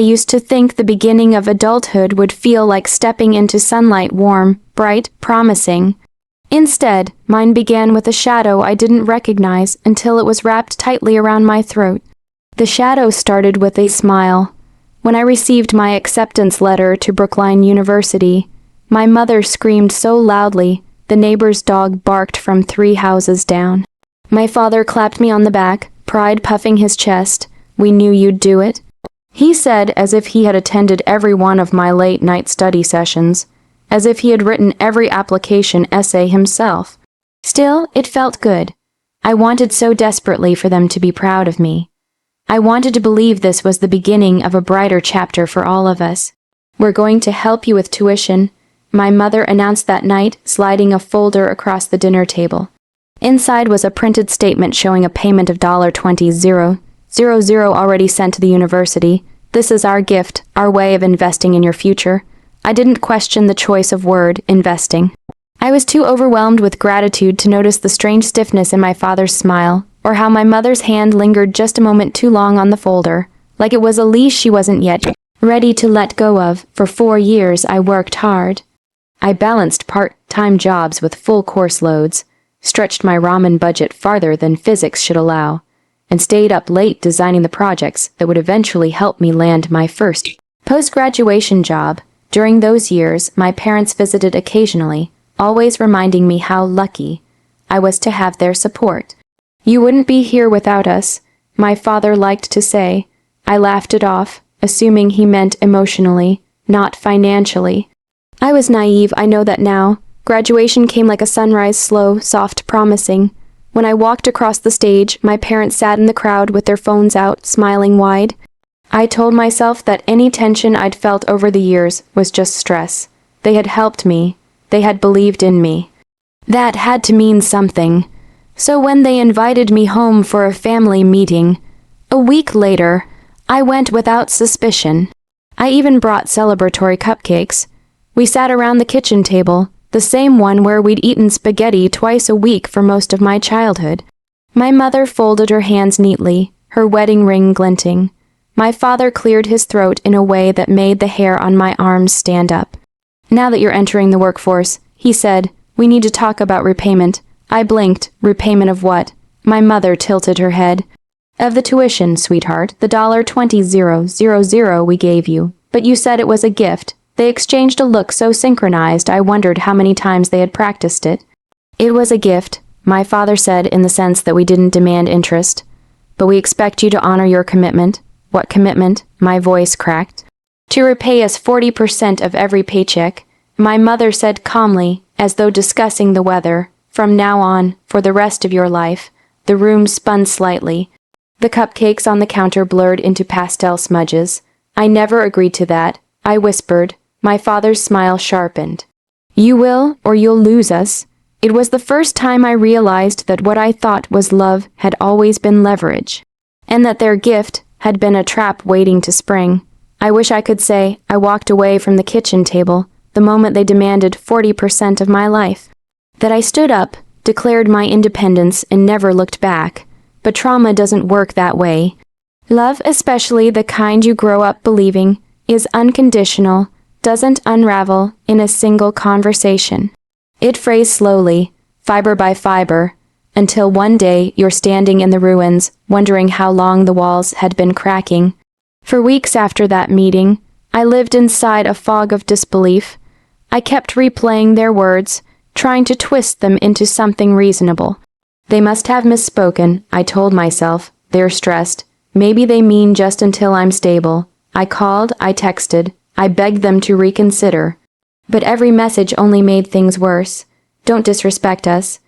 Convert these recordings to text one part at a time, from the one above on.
used to think the beginning of adulthood would feel like stepping into sunlight, warm, bright, promising. Instead, mine began with a shadow I didn't recognize until it was wrapped tightly around my throat. The shadow started with a smile. When I received my acceptance letter to Brookline University, my mother screamed so loudly, the neighbor's dog barked from 3 houses down. My father clapped me on the back, pride puffing his chest. "We knew you'd do it," he said, as if he had attended every one of my late-night study sessions, as if he had written every application essay himself. Still, it felt good. I wanted so desperately for them to be proud of me. I wanted to believe this was the beginning of a brighter chapter for all of us. "We're going to help you with tuition," my mother announced that night, sliding a folder across the dinner table. Inside was a printed statement showing a payment of $20,000 already sent to the university. "This is our gift, our way of investing in your future." I didn't question the choice of word, investing. I was too overwhelmed with gratitude to notice the strange stiffness in my father's smile, or how my mother's hand lingered just a moment too long on the folder, like it was a leash she wasn't yet ready to let go of. For 4 years I worked hard. I balanced part-time jobs with full course loads, stretched my ramen budget farther than physics should allow, and stayed up late designing the projects that would eventually help me land my first post-graduation job. During those years, my parents visited occasionally, always reminding me how lucky I was to have their support. "You wouldn't be here without us," my father liked to say. I laughed it off, assuming he meant emotionally, not financially. I was naive, I know that now. Graduation came like a sunrise, slow, soft, promising. When I walked across the stage, my parents sat in the crowd with their phones out, smiling wide. I told myself that any tension I'd felt over the years was just stress. They had helped me. They had believed in me. That had to mean something. So when they invited me home for a family meeting, a week later, I went without suspicion. I even brought celebratory cupcakes. We sat around the kitchen table, the same one where we'd eaten spaghetti twice a week for most of my childhood. My mother folded her hands neatly, her wedding ring glinting. My father cleared his throat in a way that made the hair on my arms stand up. "Now that you're entering the workforce," he said, "we need to talk about repayment." I blinked. Repayment of what? My mother tilted her head. "Of the tuition, sweetheart, the $20,000 we gave you. But you said it was a gift." They exchanged a look so synchronized I wondered how many times they had practiced it. "It was a gift," my father said, in the sense that we didn't demand interest. "But we expect you to honor your commitment." "What commitment?" My voice cracked. "To repay us 40% of every paycheck," my mother said calmly, as though discussing the weather. "From now on, for the rest of your life." The room spun slightly. The cupcakes on the counter blurred into pastel smudges. "I never agreed to that," I whispered. My father's smile sharpened. "You will, or you'll lose us." It was the first time I realized that what I thought was love had always been leverage, and that their gift had been a trap waiting to spring. I wish I could say I walked away from the kitchen table the moment they demanded 40% of my life. That I stood up, declared my independence, and never looked back. But trauma doesn't work that way. Love, especially the kind you grow up believing, is unconditional, doesn't unravel in a single conversation. It frays slowly, fiber by fiber, until one day you're standing in the ruins, wondering how long the walls had been cracking. For weeks after that meeting, I lived inside a fog of disbelief. I kept replaying their words, trying to twist them into something reasonable. They must have misspoken, I told myself. They're stressed. Maybe they mean just until I'm stable. I called, I texted, I begged them to reconsider. But every message only made things worse. "Don't disrespect us,"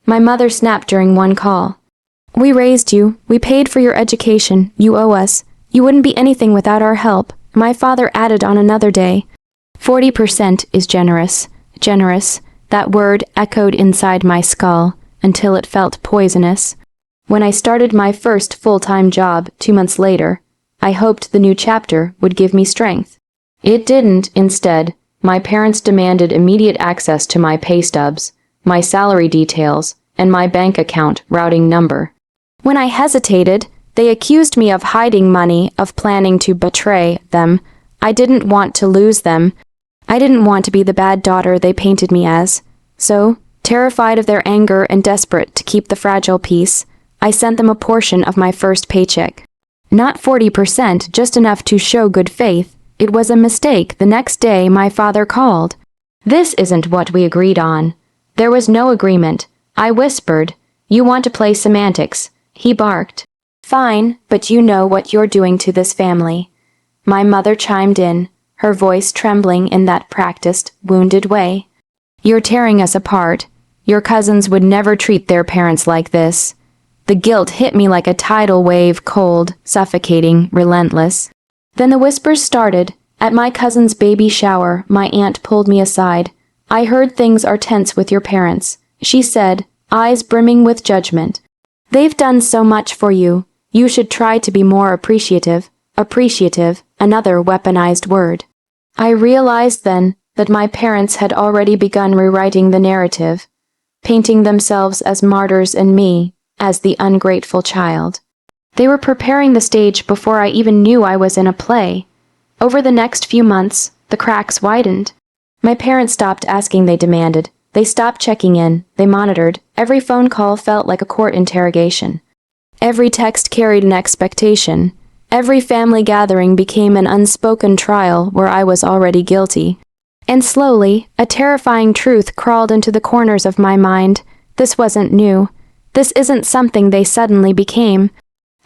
my mother snapped during one call. "We raised you. We paid for your education. You owe us. You wouldn't be anything without our help," my father added on another day. 40% is generous. Generous. That word echoed inside my skull until it felt poisonous. When I started my first full-time job 2 months later, I hoped the new chapter would give me strength. It didn't. Instead, my parents demanded immediate access to my pay stubs, my salary details, and my bank account routing number. When I hesitated, They accused me of hiding money, of planning to betray them. I didn't want to lose them. I didn't want to be the bad daughter they painted me as. So, terrified of their anger and desperate to keep the fragile peace, I sent them a portion of my first paycheck. Not 40%, just enough to show good faith. It was a mistake. The next day, my father called. "This isn't what we agreed on." There was no agreement. I whispered, "You want to play semantics." He barked. "Fine, but you know what you're doing to this family." My mother chimed in, her voice trembling in that practiced, wounded way. "You're tearing us apart. Your cousins would never treat their parents like this." The guilt hit me like a tidal wave, cold, suffocating, relentless. Then the whispers started. At my cousin's baby shower, my aunt pulled me aside. "I heard things are tense with your parents," she said, eyes brimming with judgment. "They've done so much for you. You should try to be more appreciative." Appreciative, another weaponized word. I realized then that my parents had already begun rewriting the narrative, painting themselves as martyrs and me as the ungrateful child. They were preparing the stage before I even knew I was in a play. Over the next few months, the cracks widened. My parents stopped asking, they demanded. They stopped checking in, they monitored. Every phone call felt like a court interrogation. Every text carried an expectation. Every family gathering became an unspoken trial where I was already guilty. And slowly, a terrifying truth crawled into the corners of my mind. This wasn't new. This isn't something they suddenly became.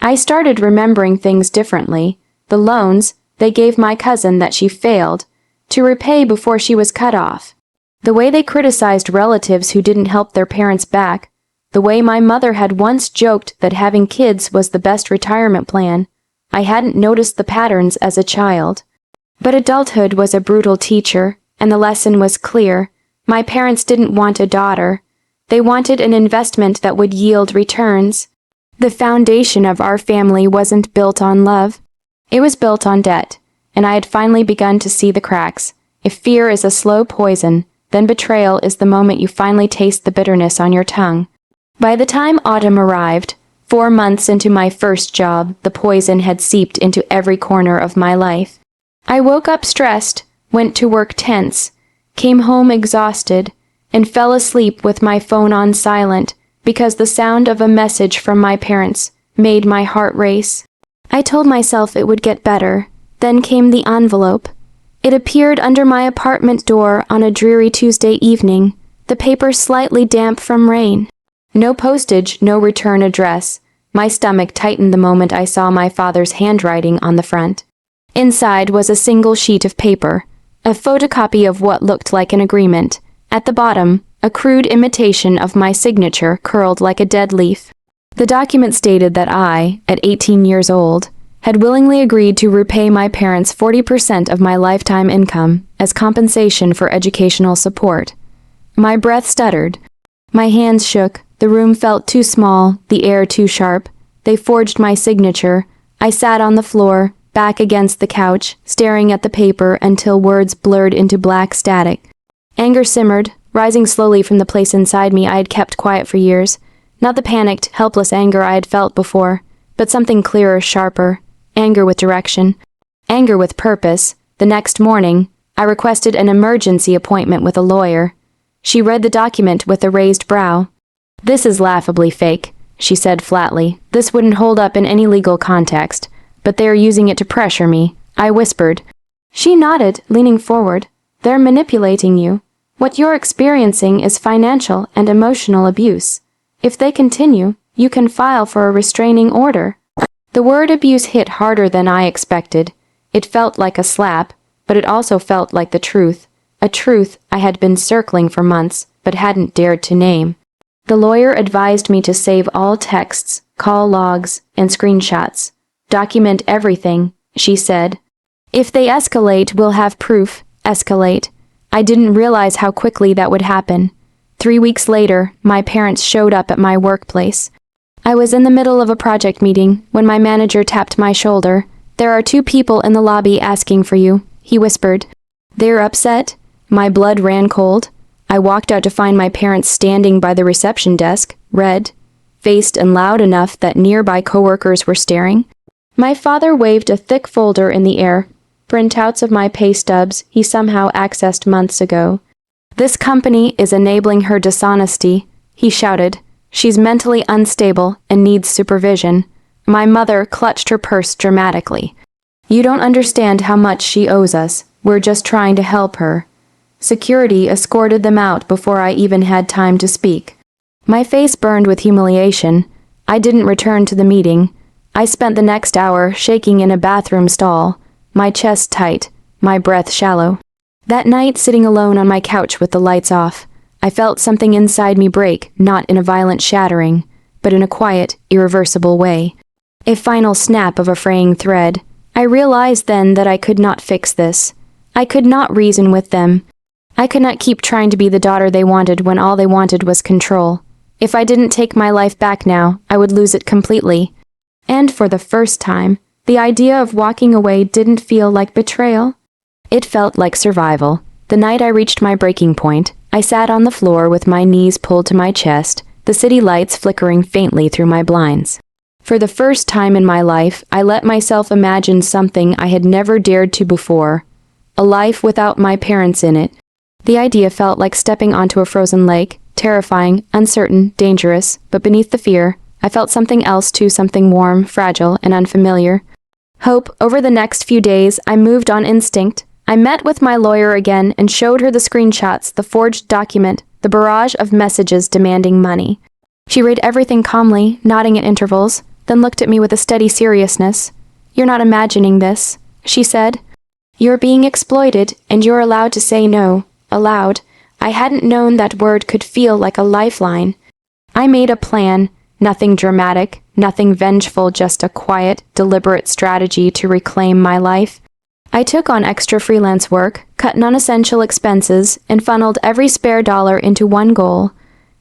I started remembering things differently. The loans they gave my cousin that she failed to repay before she was cut off. The way they criticized relatives who didn't help their parents back. The way my mother had once joked that having kids was the best retirement plan. I hadn't noticed the patterns as a child. But adulthood was a brutal teacher, and the lesson was clear. My parents didn't want a daughter. They wanted an investment that would yield returns. The foundation of our family wasn't built on love. It was built on debt, and I had finally begun to see the cracks. If fear is a slow poison, then betrayal is the moment you finally taste the bitterness on your tongue. By the time autumn arrived, 4 months into my first job, the poison had seeped into every corner of my life. I woke up stressed, went to work tense, came home exhausted, and fell asleep with my phone on silent because the sound of a message from my parents made my heart race. I told myself it would get better. Then came the envelope. It appeared under my apartment door on a dreary Tuesday evening, the paper slightly damp from rain. No postage, no return address. My stomach tightened the moment I saw my father's handwriting on the front. Inside was a single sheet of paper, a photocopy of what looked like an agreement. At the bottom, a crude imitation of my signature curled like a dead leaf. The document stated that I, at 18 years old, had willingly agreed to repay my parents 40% of my lifetime income as compensation for educational support. My breath stuttered. My hands shook. The room felt too small, the air too sharp. They forged my signature. I sat on the floor, back against the couch, staring at the paper until words blurred into black static. Anger simmered, rising slowly from the place inside me I had kept quiet for years. Not the panicked, helpless anger I had felt before, but something clearer, sharper. Anger with direction. Anger with purpose. The next morning, I requested an emergency appointment with a lawyer. She read the document with a raised brow. "This is laughably fake," she said flatly. "This wouldn't hold up in any legal context, but they're using it to pressure me," I whispered. She nodded, leaning forward. "They're manipulating you. What you're experiencing is financial and emotional abuse. If they continue, you can file for a restraining order." The word abuse hit harder than I expected. It felt like a slap, but it also felt like the truth. A truth I had been circling for months, but hadn't dared to name. The lawyer advised me to save all texts, call logs, and screenshots. "Document everything," she said. "If they escalate, we'll have proof." Escalate. I didn't realize how quickly that would happen. 3 weeks later, my parents showed up at my workplace. I was in the middle of a project meeting when my manager tapped my shoulder. "There are 2 people in the lobby asking for you," he whispered. "They're upset." My blood ran cold. I walked out to find my parents standing by the reception desk, red. red-faced and loud enough that nearby coworkers were staring. My father waved a thick folder in the air, printouts of my pay stubs he somehow accessed months ago. "This company is enabling her dishonesty," he shouted. "She's mentally unstable and needs supervision." My mother clutched her purse dramatically. "You don't understand how much she owes us. We're just trying to help her." Security escorted them out before I even had time to speak. My face burned with humiliation. I didn't return to the meeting. I spent the next hour shaking in a bathroom stall, my chest tight, my breath shallow. That night, sitting alone on my couch with the lights off, I felt something inside me break, not in a violent shattering, but in a quiet, irreversible way. A final snap of a fraying thread. I realized then that I could not fix this. I could not reason with them. I could not keep trying to be the daughter they wanted when all they wanted was control. If I didn't take my life back now, I would lose it completely. And for the first time, the idea of walking away didn't feel like betrayal. It felt like survival. The night I reached my breaking point, I sat on the floor with my knees pulled to my chest, the city lights flickering faintly through my blinds. For the first time in my life, I let myself imagine something I had never dared to before. A life without my parents in it. The idea felt like stepping onto a frozen lake, terrifying, uncertain, dangerous, but beneath the fear, I felt something else too, something warm, fragile, and unfamiliar. Hope. Over the next few days, I moved on instinct. I met with my lawyer again and showed her the screenshots, the forged document, the barrage of messages demanding money. She read everything calmly, nodding at intervals, then looked at me with a steady seriousness. "You're not imagining this," she said. "You're being exploited, and you're allowed to say no." Allowed. I hadn't known that word could feel like a lifeline. I made a plan, nothing dramatic, nothing vengeful, just a quiet, deliberate strategy to reclaim my life. I took on extra freelance work, cut non-essential expenses, and funneled every spare dollar into one goal,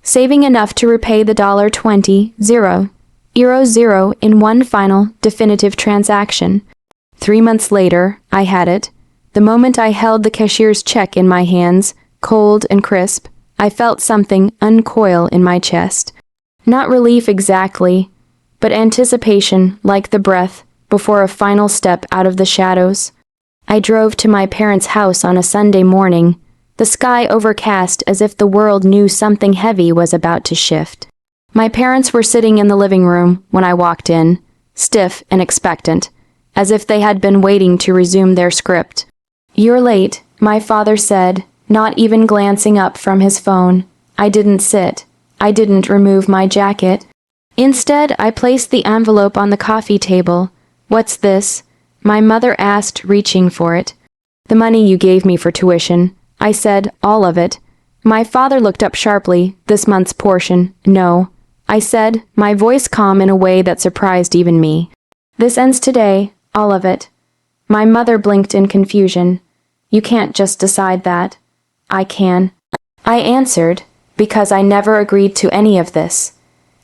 saving enough to repay the $20,000 in one final, definitive transaction. 3 months later, I had it. The moment I held the cashier's check in my hands, cold and crisp, I felt something uncoil in my chest. Not relief exactly, but anticipation, like the breath, before a final step out of the shadows. I drove to my parents' house on a Sunday morning, the sky overcast as if the world knew something heavy was about to shift. My parents were sitting in the living room when I walked in, stiff and expectant, as if they had been waiting to resume their script. "You're late," my father said, not even glancing up from his phone. I didn't sit. I didn't remove my jacket. Instead, I placed the envelope on the coffee table. "What's this?" my mother asked, reaching for it. "The money you gave me for tuition," I said, "all of it." My father looked up sharply. "This month's portion." "No," I said, my voice calm in a way that surprised even me. "This ends today, all of it." My mother blinked in confusion. "You can't just decide that." "I can," I answered, "because I never agreed to any of this.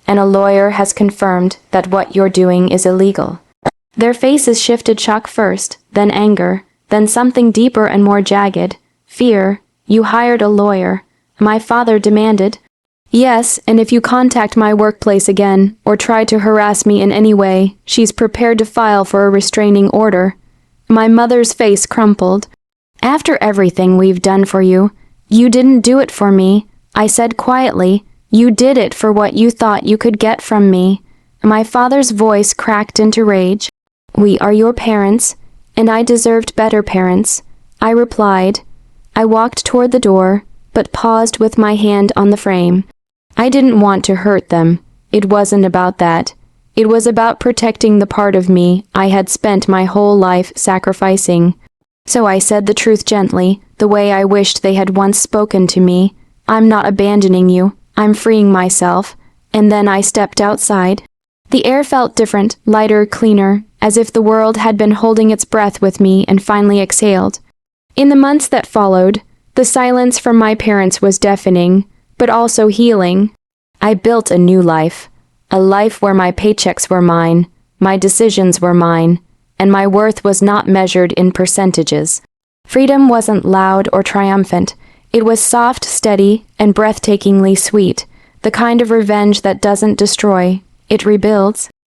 And a lawyer has confirmed that what you're doing is illegal." Their faces shifted, shock first, then anger, then something deeper and more jagged. "Fear. You hired a lawyer," my father demanded. "Yes, and if you contact my workplace again, or try to harass me in any way, she's prepared to file for a restraining order." My mother's face crumpled. "After everything we've done for you, you didn't do it for me," I said quietly. "You did it for what you thought you could get from me." My father's voice cracked into rage. "We are your parents, and I deserved better parents," I replied. I walked toward the door, but paused with my hand on the frame. I didn't want to hurt them. It wasn't about that. It was about protecting the part of me I had spent my whole life sacrificing. So I said the truth gently, the way I wished they had once spoken to me. "I'm not abandoning you. I'm freeing myself." And then I stepped outside. The air felt different, lighter, cleaner, as if the world had been holding its breath with me and finally exhaled. In the months that followed, the silence from my parents was deafening, but also healing. I built a new life. A life where my paychecks were mine, my decisions were mine, and my worth was not measured in percentages. Freedom wasn't loud or triumphant. It was soft, steady, and breathtakingly sweet. The kind of revenge that doesn't destroy, it rebuilds.